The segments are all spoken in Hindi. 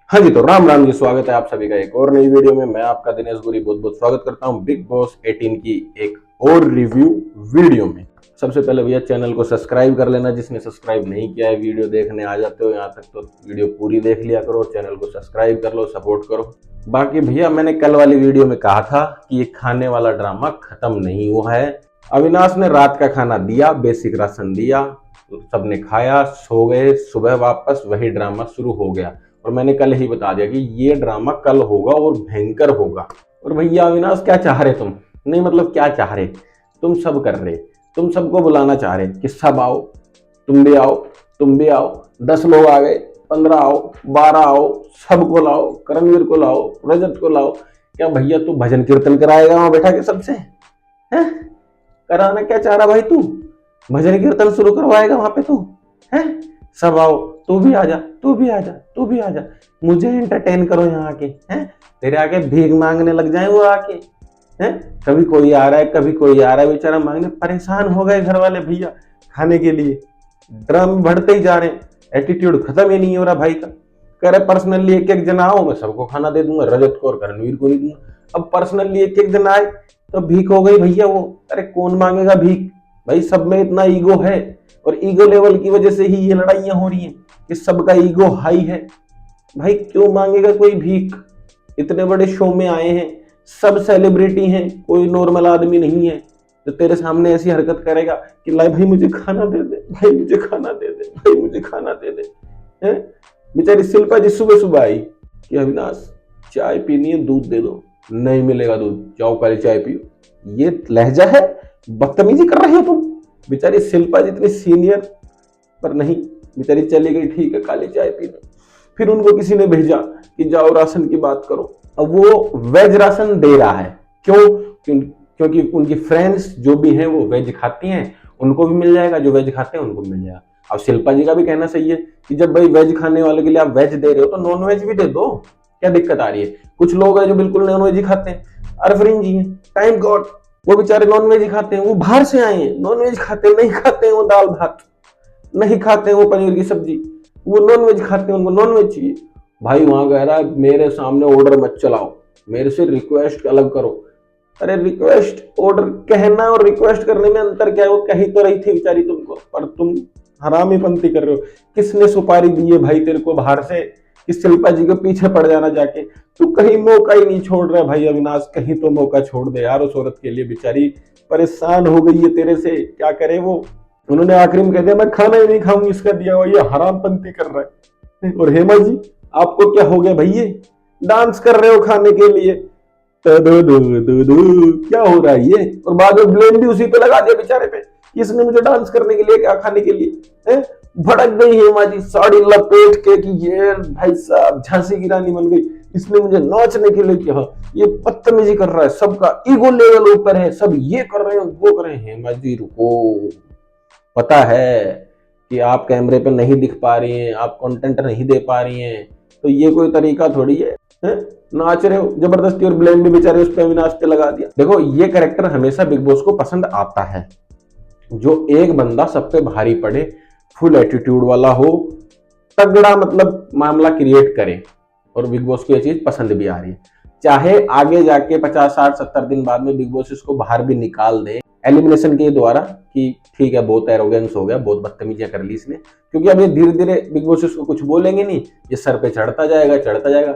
हाँ जी, तो राम राम जी, स्वागत है आप सभी का एक और नई वीडियो में। मैं आपका दिनेश गुरी बहुत बहुत स्वागत करता हूँ बिग बॉस 18 की एक और रिव्यू वीडियो में। सबसे पहले भैया चैनल को सब्सक्राइब कर लेना, जिसने सब्सक्राइब नहीं किया है। वीडियो देखने आ जाते हो यहाँ तक तो वीडियो पूरी देख लिया करो, चैनल को सब्सक्राइब कर लो, सपोर्ट करो। बाकी भैया मैंने कल वाली वीडियो में कहा था कि ये खाने वाला ड्रामा खत्म नहीं हुआ है। अविनाश ने रात का खाना दिया, बेसिक राशन दिया, सबने खाया, सो गए, सुबह वापस वही ड्रामा शुरू हो गया। और मैंने कल ही बता दिया कि ये ड्रामा कल होगा और भयंकर होगा। और भैया अविनाश क्या चाह रहे तुम? नहीं मतलब क्या चाह रहे? तुम सब कर रहे, तुम सबको बुलाना चाह रहे कि सब आओ, तुम भी आओ, तुम भी आओ। 10 लोग आ गए, 15 आओ, 12 आओ, सबको लाओ, करणवीर को लाओ, रजत को लाओ। क्या भैया तू भजन कीर्तन कराएगा वहां बैठा के सबसे? है कराना क्या चाह रहा भाई तू? भजन कीर्तन शुरू करवाएगा वहां पे तू? है सब आओ, तू भी आजा, तू भी आजा, तू भी आजा, मुझे एंटरटेन करो यहाँ आके। हैं तेरे आके भीख मांगने लग जाए वो आके। हैं कभी कोई आ रहा है, कभी कोई आ रहा है, बेचारा मांगने। परेशान हो गए घर वाले भैया खाने के लिए। ड्रम बढ़ते ही जा रहे हैं, एटीट्यूड खत्म ही नहीं हो रहा भाई का। कह रहे पर्सनली एक एक जना आओ, मैं सबको खाना दे दूंगा, रजत को और करणवीर को नहीं दूंगा। अब पर्सनली एक एक जन आए तो भीख हो गई भैया वो। अरे कौन मांगेगा भीख भाई? सब में इतना ईगो है और ईगो लेवल की वजह से ही ये लड़ाइयां हो रही हैं कि सबका ईगो हाई है। भाई क्यों मांगेगा कोई भीख? इतने बड़े शो में आए हैं, सब सेलिब्रिटी हैं, कोई नॉर्मल आदमी नहीं है तो तेरे सामने ऐसी हरकत करेगा कि लाई भाई मुझे खाना दे दे, भाई मुझे खाना दे दे, भाई मुझे खाना दे दे। हैं बेचारी शिल्पा जी सुबह सुबह आई कि अविनाश चाय पीनी है, दूध दे दो। नहीं मिलेगा दूध, जाओ पहले चाय पियो। ये लहजा है? बदतमीजी कर रहे हो तुम। बेचारी शिल्पा जी इतनी सीनियर, पर नहीं, बेचारी चली गई, ठीक है, काली चाय पीने। फिर उनको किसी ने भेजा कि जाओ राशन की बात करो। अब वो वेज राशन दे रहा है। क्योंकि उनकी फ्रेंड्स जो भी हैं वो वेज खाती हैं, उनको भी मिल जाएगा, जो वेज खाते हैं उनको मिल जाएगा। अब शिल्पा जी का भी कहना सही है कि जब भाई वेज खाने वालों के लिए आप वेज दे रहे हो तो नॉन वेज भी दे दो, क्या दिक्कत आ रही है? कुछ लोग हैं जो बिल्कुल नॉन वेज ही खाते हैं। अरफरीन जी हैं, थैंक गॉड, वो बेचारे नॉन वेज ही खाते हैं, वो बाहर से आए हैं, नॉन वेज खाते नहीं खाते हैं, वो दाल भात नहीं खाते हैं, वो पनीर की सब्जी, वो नॉन वेज खाते हैं, उनको नॉन वेज चाहिए। भाई वहां कह रहा है मेरे सामने ऑर्डर मत चलाओ, मेरे से रिक्वेस्ट अलग करो। अरे रिक्वेस्ट ऑर्डर कहना और रिक्वेस्ट करने में अंतर क्या है? वो कही तो रही थी बेचारी तुमको, पर तुम हरामी पंती कर रहे हो। किसने सुपारी दी है भाई तेरे को बाहर से कि शिल्पा जी के पीछे पड़ जाना जाके? तू कहीं मौका ही नहीं छोड़ रहा भाई अविनाश, कहीं तो मौका छोड़ दे यार उस औरत के लिए। बेचारी परेशान हो गई है तेरे से, क्या करे वो। उन्होंने आखिरी में कह दिया मैं खाना ही नहीं खाऊंगी, इसका दिया हुआ, ये हराम पंती कर रहा है। और हेमा जी आपको क्या हो गया भैया? डांस कर रहे हो खाने के लिए, दो दो दो दो, क्या हो रहा है ये? और बाद में ब्लेम भी उसी पे लगा दिया बेचारे पे, इसने मुझे डांस करने के लिए क्या खाने के लिए है? भड़क गई हेमा जी साड़ी लपेट के कि ये भाई साहब झांसी की रानी बन गई, इसने मुझे नाचने के लिए कहा, ये बदतमीजी कर रहा है, सबका ईगो लेवल ऊपर है, सब ये कर रहे हैं वो कर रहे हैं। हेमा जी रुको, पता है कि आप कैमरे पे नहीं दिख पा रही हैं, आप कंटेंट नहीं दे पा रही हैं, तो ये कोई तरीका थोड़ी है? नाच रहे हो जबरदस्ती और ब्लेम भी बेचारे उस पे अविनाश पे लगा दिया। देखो ये कैरेक्टर हमेशा बिग बॉस को पसंद आता है, जो एक बंदा सब पे भारी पड़े, फुल एटीट्यूड वाला हो, तगड़ा मतलब मामला क्रिएट करे। और बिग बॉस को ये चीज पसंद भी आ रही है। चाहे आगे जाके 50 60 70 दिन बाद में बिग बॉस इसको बाहर भी निकाल दे एलिमिनेशन के द्वारा कि ठीक है बहुत एरोगेंस हो गया, बहुत बदतमीजियां कर ली इसने, क्योंकि अब ये धीरे धीरे बिग बॉस इसको कुछ बोलेंगे नहीं, ये सर पे चढ़ता जाएगा चढ़ता जाएगा।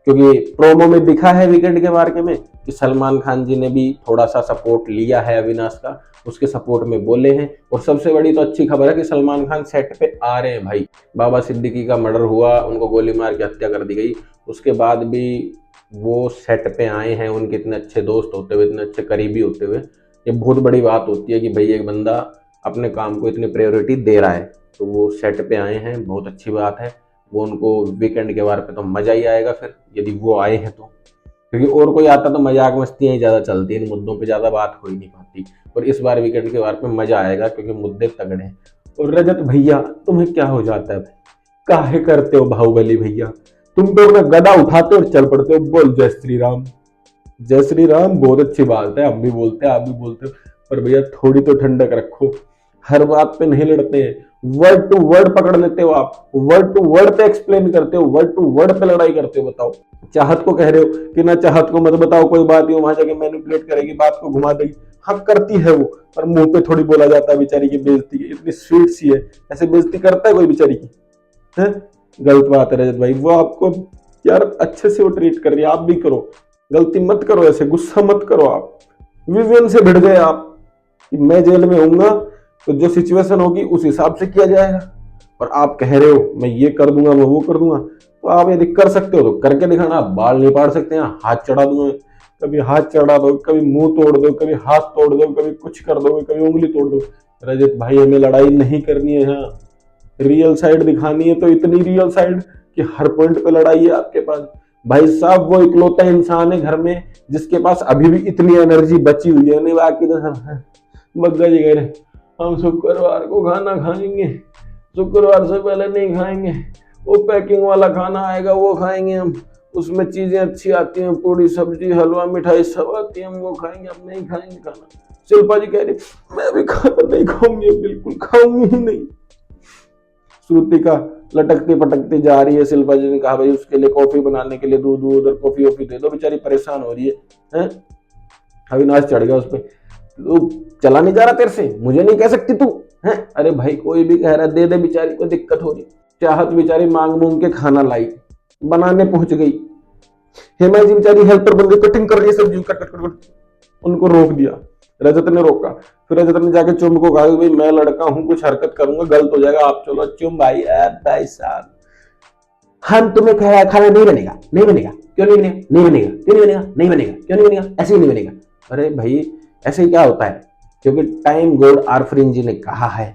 क्योंकि प्रोमो में दिखा है वीकेंड के बारे में कि सलमान खान जी ने भी थोड़ा सा सपोर्ट लिया है अविनाश का, उसके सपोर्ट में बोले हैं। और सबसे बड़ी तो अच्छी खबर है कि सलमान खान सेट पे आ रहे हैं भाई। बाबा सिद्दीकी का मर्डर हुआ, उनको गोली मार के हत्या कर दी गई, उसके बाद भी वो सेट पे आए हैं, उनके इतने अच्छे दोस्त होते हुए, इतने अच्छे करीबी होते हुए। ये बहुत बड़ी बात होती है कि भाई एक बंदा अपने काम को इतनी प्रायोरिटी दे रहा है, तो वो सेट पे आए हैं, बहुत अच्छी बात है। वो उनको वीकेंड के वार पे तो मजा ही आएगा फिर, यदि वो आए हैं तो। क्योंकि और कोई आता तो मजाक मस्तियां ही ज्यादा चलती है, इन मुद्दों पे ज्यादा बात हो ही नहीं पाती। और इस बार वीकेंड के वार पे मजा आएगा क्योंकि मुद्दे तगड़े हैं। और रजत भैया तुम्हें क्या हो जाता है भाई? काहे करते हो बाहुबली भैया? तुम तो अपना गदा उठाते और चल पड़ते हो, बोल जय श्री राम। जय श्री राम बहुत अच्छी बात है, हम भी बोलते हैं, आप भी बोलते हो, पर भैया थोड़ी तो ठंडक रखो, हर बात पे नहीं लड़ते हैं। वर्ड टू वर्ड पकड़ लेते हो आप, वर्ड टू वर्ड पे एक्सप्लेन करते हो, वर्ड टू वर्ड पे लड़ाई करते हो। बताओ, चाहत को कह रहे हो कि ना चाहत को मत बताओ कोई बात नहीं, वहां जाके मैनिपुलेट करेगी, बात को घुमा देगी। हाँ करती है वो, पर मुंह पे थोड़ी बोला जाता है बेचारी की बेइज्जती की, इतनी स्वीट सी है, ऐसे बेइज्जती करता है कोई बेचारी की? है गलत बात है रजत भाई। वो आपको यार अच्छे से वो ट्रीट कर रही है, आप भी करो, गलती मत करो, ऐसे गुस्सा मत करो। आप विवियन से भिड़ गए आप कि मैं जेल में होऊंगा तो जो सिचुएशन होगी उस हिसाब से किया जाएगा, और आप कह रहे हो मैं ये कर दूंगा मैं वो कर दूंगा। तो आप यदि कर सकते हो तो करके दिखाना। आप बाल नहीं पाड़ सकते हैं, हाथ चढ़ा दूंगा, कभी हाथ चढ़ा दो, कभी मुंह तोड़ दो, कभी हाथ तोड़ दो, कभी कुछ कर दो, कभी उंगली तोड़ दो। रजत भाई हमें लड़ाई नहीं करनी है, यहाँ रियल साइड दिखानी है तो इतनी रियल साइड कि हर पॉइंट पे लड़ाई है आपके पास। भाई साहब वो इकलौता इंसान है घर में जिसके पास अभी भी इतनी एनर्जी बची हुई है, नहीं बाकी तो सब बग्गा जी कह रहे हम शुक्रवार को खाना खाएंगे, शुक्रवार से पहले नहीं खाएंगे, वो पैकिंग वाला खाना आएगा वो खाएंगे हम, उसमें चीजें अच्छी आती हैं, पूरी सब्जी हलवा मिठाई सब आती है, हम वो खाएंगे, हम नहीं खाएंगे खाना। शिल्पा जी कह रही मैं भी खाना नहीं खाऊंगी, बिल्कुल खाऊंगी ही नहीं। श्रुतिका लटकती पटकती जा रही है, शिल्पा जी ने कहा भाई उसके लिए कॉफी बनाने के लिए दूध उधर कॉफी वॉफी दे दो, बेचारी परेशान हो रही है? अविनाश चढ़ गया उस पर, तू चला नहीं जा रहा तेरे से, मुझे नहीं कह सकती तू है? अरे भाई कोई भी कह रहा है दे दे, बेचारी को दिक्कत हो रही। चाहत बेचारी मांग मूंग के खाना लाई, बनाने पहुंच गई, हेमा जी बेचारी हेल्पर बन गई, कटिंग कर रही है सब्जी, कट कट कट, उनको रोक दिया, रजत ने रोका। फिर रजत ने जाके चुम को कहा भाई मैं लड़का हूं, कुछ हरकत करूंगा गलत हो जाएगा, आप चलो। चुम भाई भाई साहब हम तुम्हें खाना नहीं बनेगा, नहीं बनेगा, क्यों नहीं बनेगा, नहीं बनेगा, क्यों नहीं बनेगा, नहीं बनेगा, क्यों नहीं बनेगा, ऐसे ही नहीं बनेगा। अरे भाई ऐसे ही क्या होता है? क्योंकि टाइम गॉड आरफरीन जी ने कहा है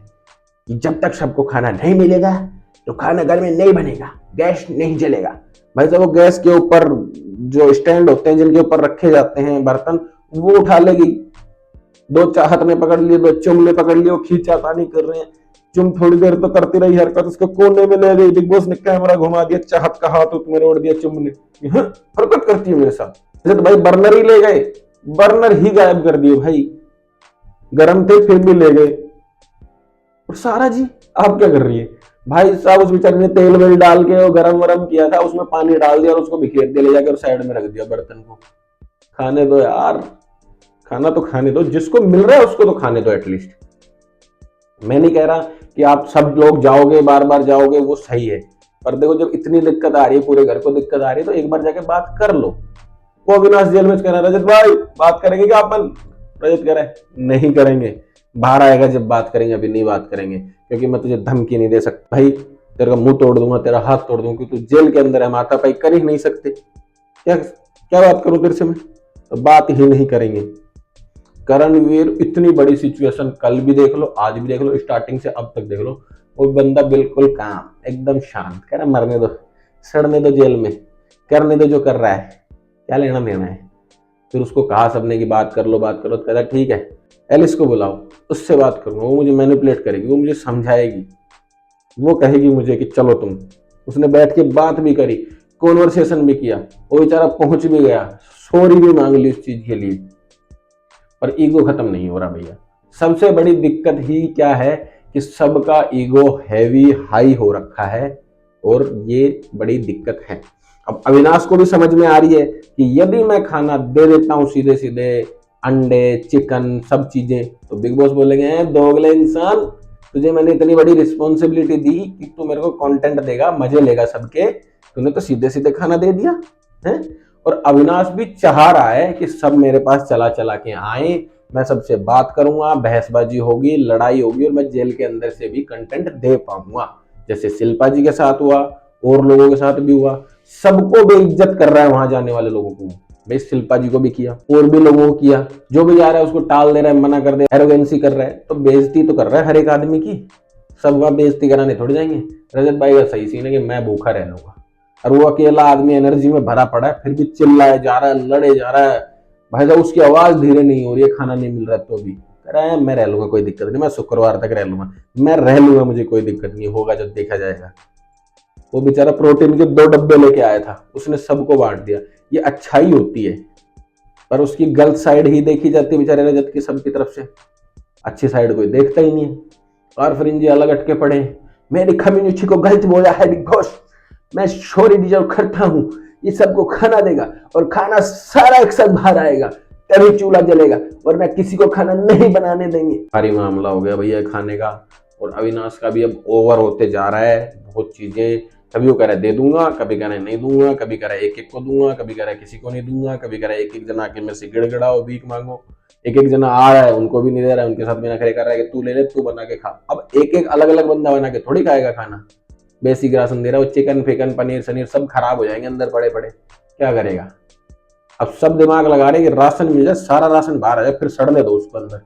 कि जब तक सबको खाना नहीं मिलेगा तो खाना घर में नहीं बनेगा, गैस नहीं जलेगा। भाई जब वो गैस के ऊपर जो स्टैंड होते हैं जिनके ऊपर रखे जाते हैं बर्तन, वो उठा लेगी। दो चाहत ने पकड़ लिए, दो चुम ने पकड़ लिया, खींचा तानी कर रहे हैं। चुम थोड़ी देर तो करती रही हरकत, उसके कोने में ले गई, बिग बॉस ने कैमरा घुमा दिया, चाहत का हाथ उसमें रोड़ दिया चुम ने, हरकत करती है मेरे साथ। तो भाई बर्नर ही ले गए, बर्नर ही गायब कर दिए भाई, गरम थे फिर भी ले गए। और सारा जी आप क्या कर रही है? भाई साहब उस बेचारे ने तेल वेल डाल के वो गरम वरम किया था, उसमें पानी डाल दिया और उसको बिखेर दिया, ले जाकर साइड में रख दिया बर्तन को। खाने दो यार, खाना तो खाने दो, जिसको मिल रहा है उसको तो खाने दो एटलीस्ट। मैं नहीं कह रहा कि आप सब लोग जाओगे बार बार जाओगे, वो सही है, पर देखो जब इतनी दिक्कत आ रही है, पूरे घर को दिक्कत आ रही है, तो एक बार जाके बात कर लो। वो अविनाश जेल में कह रहा है रजत भाई बात करेंगे क्या अपन? रजत कह रहा है नहीं करेंगे, बाहर आएगा जब बात करेंगे, अभी नहीं बात करेंगे, क्योंकि मैं तुझे धमकी नहीं दे सकता भाई, तेरा मुंह तोड़ दूंगा, तेरा हाथ तोड़ दूंगा, क्योंकि तू जेल के अंदर है, मातापाई कर ही नहीं सकते। क्या क्या बात करूं तेरे से मैं? तो बात ही नहीं करेंगे। करणवीर इतनी बड़ी सिचुएशन कल भी देख लो, आज भी देख लो, स्टार्टिंग से अब तक देख लो, वो बंदा बिल्कुल काम एकदम शांत, कह रहा मरने दो, सड़ने दो जेल में, करने दो जो कर रहा है, क्या लेना देना है। फिर उसको कहा सबने की बात कर लो बात कर लो, तो कहता ठीक है एलिस को बुलाओ, उससे बात करूंगा, वो मुझे मैनिपुलेट करेगी, वो मुझे समझाएगी, वो कहेगी मुझे कि चलो तुम। उसने बैठ के बात भी करी, कॉन्वर्सेशन भी किया, वो बेचारा पहुंच भी गया, सॉरी भी मांग ली उस चीज के लिए, पर ईगो खत्म नहीं हो रहा भैया। सबसे बड़ी दिक्कत ही क्या है कि सबका ईगो हैवी हाई हो रखा है, और ये बड़ी दिक्कत है। अब अविनाश को भी समझ में आ रही है कि यदि मैं खाना दे देता हूं सीधे सीधे, अंडे चिकन सब चीजें, तो बिग बॉस बोलेंगे दोगले इंसान, तुझे मैंने इतनी बड़ी रिस्पॉन्सिबिलिटी दी कि तू मेरे को कंटेंट देगा, मजे लेगा सबके, तूने तो सीधे सीधे खाना दे दिया है। और अविनाश भी चाह रहा है कि सब मेरे पास चला चला के आए, मैं सबसे बात करूंगा, बहसबाजी होगी, लड़ाई होगी, और मैं जेल के अंदर से भी कंटेंट दे पाऊंगा, जैसे शिल्पा जी के साथ हुआ और लोगों के साथ भी हुआ। सबको बेइज्जत कर रहा है वहां जाने वाले लोगों को, भाई शिल्पा जी को भी किया और भी लोगों को किया, जो भी जा रहा है उसको टाल दे रहा है, मना कर दे, एरोगेंसी कर रहा है, तो बेइज्जती तो कर रहा है हर एक आदमी की। सब वहां बेइज्जती कराने थोड़ी जाएंगे। रजत भाई का सही सीन है कि मैं भूखा रह लूंगा, और वो अकेला आदमी एनर्जी में भरा पड़ा है, फिर भी चिल्लाए जा रहा है, लड़े जा रहा है। भाई साहब उसकी आवाज धीरे नहीं हो रही है, खाना नहीं मिल रहा है, तो भी कह रहा है मैं रह लूंगा, कोई दिक्कत नहीं, मैं शुक्रवार तक रह लूंगा, मैं रह लूंगा, मुझे कोई दिक्कत नहीं होगा, जब देखा जाएगा। वो बेचारा प्रोटीन के 2 डब्बे लेके आया था, उसने सबको बांट दिया। ये अच्छाई होती है, पर उसकी गलत साइड ही देखी जाती है बेचारे रजत की सबकी तरफ से, अच्छी साइड कोई देखता ही नहीं है। और फिर अलग अटके पड़े, मेरी कम्युनिटी को गलत बोला है बिग बॉस, मैं सॉरी डिजर्व करता हूँ, ये सबको खाना देगा और खाना सारा एक साथ बाहर आएगा तभी चूल्हा जलेगा, वरना किसी को खाना नहीं बनाने देंगे। भारी मामला हो गया भैया खाने का। और अविनाश का भी अब ओवर होते जा रहा है बहुत चीजें। कभी वो कह रहा है दे दूंगा, कभी कह रहा है नहीं दूंगा, कभी कह रहा है एक एक को दूंगा, कभी कह रहा है किसी को नहीं दूंगा, कभी कह रहा है एक एक जना के मेरे से गिड़गिड़ाओ भीख मांगो। एक एक जना आ रहा है उनको भी नहीं दे रहा है, उनके साथ भी नखरे कर रहा है कि तू ले ले, तू बना के खा। अब एक एक अलग अलग बंदा बना के थोड़ी खाएगा खाना, बेसिक राशन दे रहा है, चिकन फिकन पनीर शनीर सब खराब हो जाएंगे अंदर पड़े पड़े, क्या करेगा। अब सब दिमाग लगा रहे कि राशन मिल जाए, सारा राशन बाहर आ जाए, फिर सड़ने दो उसको अंदर,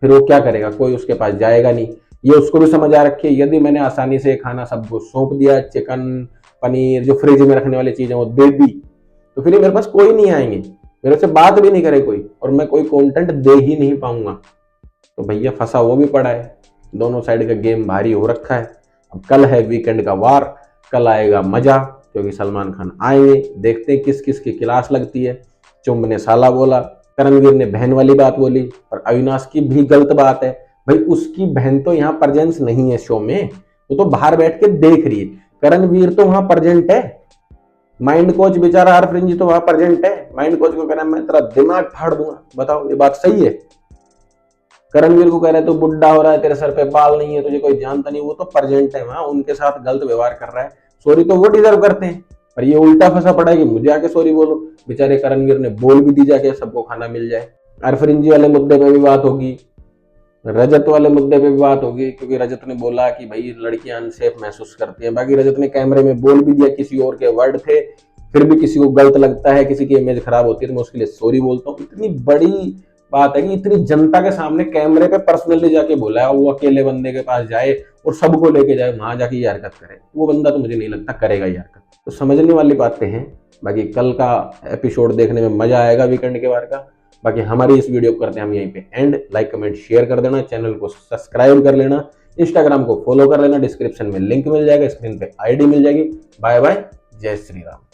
फिर वो क्या करेगा, कोई उसके पास जाएगा नहीं। ये उसको भी समझ आ रखी है, यदि मैंने आसानी से खाना सबको सौंप दिया, चिकन पनीर जो फ्रिज में रखने वाली चीजें वो दे दी, तो फिर मेरे पास कोई नहीं आएंगे, मेरे से बात भी नहीं करे कोई, और मैं कोई कंटेंट दे ही नहीं पाऊंगा। तो भैया फंसा वो भी पड़ा है, दोनों साइड का गेम भारी हो रखा है। अब कल है वीकेंड का वार, कल आएगा मजा, क्योंकि सलमान खान आएंगे, देखते हैं किस किस की क्लास लगती है। चुम्ब ने साला बोला, करणवीर ने बहन वाली बात बोली, और अविनाश की भी गलत बात है। भाई उसकी बहन तो यहाँ प्रेजेंस नहीं है शो में, वो तो बाहर बैठ के देख रही है। करणवीर तो वहां प्रेजेंट है, माइंड कोच बेचारा हरफ्रिंज तो वहां प्रेजेंट है। माइंड कोच को कह रहा है मैं तेरा दिमाग फाड़ दूंगा, बताओ ये बात सही है। करणवीर को कह रहा है तू बुढ़ा हो रहा है, तेरे सर पे बाल नहीं है, तुझे कोई जानता नहीं, वो तो प्रेजेंट है वहां, उनके साथ गलत व्यवहार कर रहा है। सॉरी तो वो डिजर्व करते हैं, पर ये उल्टा फंसा पड़ा है कि मुझे आके सॉरी बोलो। बेचारे करणवीर ने बोल भी दी जाके सबको खाना मिल जाए। अरफरिंजी वाले मुद्दे पे भी बात होगी, रजत वाले मुद्दे पे भी बात होगी, क्योंकि रजत ने बोला कि भाई लड़कियां अनसेफ महसूस करती हैं। बाकी रजत ने कैमरे में बोल भी दिया, किसी और के वर्ड थे, फिर भी किसी को गलत लगता है, किसी की इमेज खराब होती है, तो मैं उसके लिए सॉरी बोलता हूँ। इतनी बड़ी बात है कि इतनी जनता के सामने कैमरे पे पर्सनली जाके बोला है, वो अकेले बंदे के पास जाए और सबको लेके जाए, वहां जाके ये हरकत करे, वो बंदा तो मुझे नहीं लगता करेगा ये हरकत। तो समझने वाली बातें हैं। बाकी कल का एपिसोड देखने में मजा आएगा वीकेंड के बार का। बाकी हमारी इस वीडियो को करते हैं हम यहीं पे एंड। लाइक कमेंट शेयर कर देना, चैनल को सब्सक्राइब कर लेना, इंस्टाग्राम को फॉलो कर लेना, डिस्क्रिप्शन में लिंक मिल जाएगा, स्क्रीन पे आईडी मिल जाएगी। बाय बाय, जय श्री राम।